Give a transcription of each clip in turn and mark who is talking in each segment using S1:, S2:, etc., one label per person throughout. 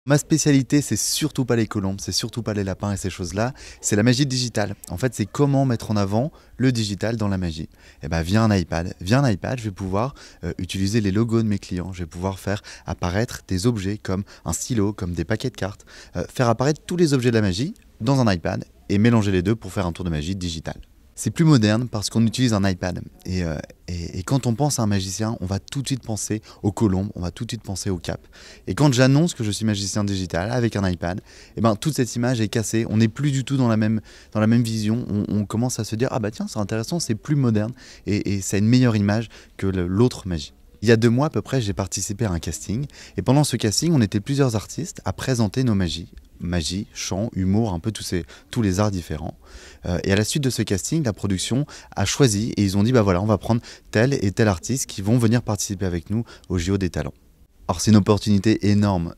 S1: Ma spécialité, c'est surtout pas les colombes, c'est surtout pas les lapins et ces choses-là, c'est la magie digitale. En fait, c'est comment mettre en avant le digital dans la magie. Et ben, via un iPad, je vais pouvoir utiliser les logos de mes clients, je vais pouvoir faire apparaître des objets comme un stylo, comme des paquets de cartes, faire apparaître tous les objets de la magie dans un iPad et mélanger les deux pour faire un tour de magie digital. C'est plus moderne parce qu'on utilise un iPad. Et quand on pense à un magicien, on va tout de suite penser aux colombes, on va tout de suite penser au cap. Et quand j'annonce que je suis magicien digital avec un iPad, eh ben, toute cette image est cassée. On n'est plus du tout dans la même vision. On commence à se dire, ah bah tiens, c'est intéressant, c'est plus moderne et ça a une meilleure image que l'autre magie. Il y a 2 mois à peu près, j'ai participé à un casting. Et pendant ce casting, on était plusieurs artistes à présenter nos magies. Magie, chant, humour, un peu tous les arts différents. Et à la suite de ce casting, la production a choisi et ils ont dit, bah voilà, on va prendre tel et tel artiste qui vont venir participer avec nous au JO des talents. Alors c'est une opportunité énorme.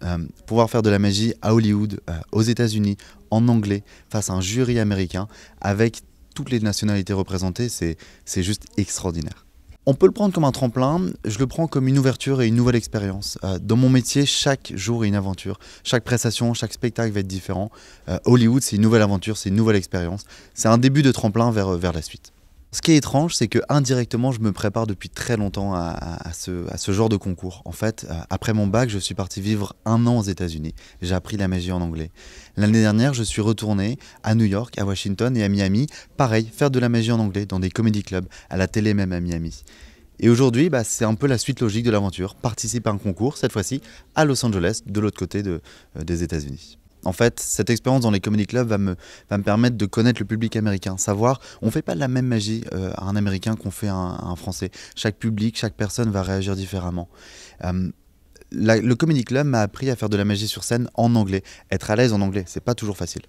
S1: Pouvoir faire de la magie à Hollywood, aux États-Unis, en anglais, face à un jury américain, avec toutes les nationalités représentées, c'est juste extraordinaire. On peut le prendre comme un tremplin, je le prends comme une ouverture et une nouvelle expérience. Dans mon métier, chaque jour est une aventure. Chaque prestation, chaque spectacle va être différent. Hollywood, c'est une nouvelle aventure, c'est une nouvelle expérience. C'est un début de tremplin vers la suite. Ce qui est étrange, c'est que indirectement, je me prépare depuis très longtemps à ce genre de concours. En fait, après mon bac, je suis parti vivre 1 an aux États-Unis. J'ai appris la magie en anglais. L'année dernière, je suis retourné à New York, à Washington et à Miami. Pareil, faire de la magie en anglais dans des comedy clubs, à la télé même à Miami. Et aujourd'hui, c'est un peu la suite logique de l'aventure. Participer à un concours, cette fois-ci à Los Angeles, de l'autre côté des États-Unis. En fait, cette expérience dans les comedy clubs va me permettre de connaître le public américain, savoir, on ne fait pas la même magie à un Américain qu'on fait à un Français. Chaque public, chaque personne va réagir différemment. Le comedy club m'a appris à faire de la magie sur scène en anglais. Être à l'aise en anglais, c'est pas toujours facile.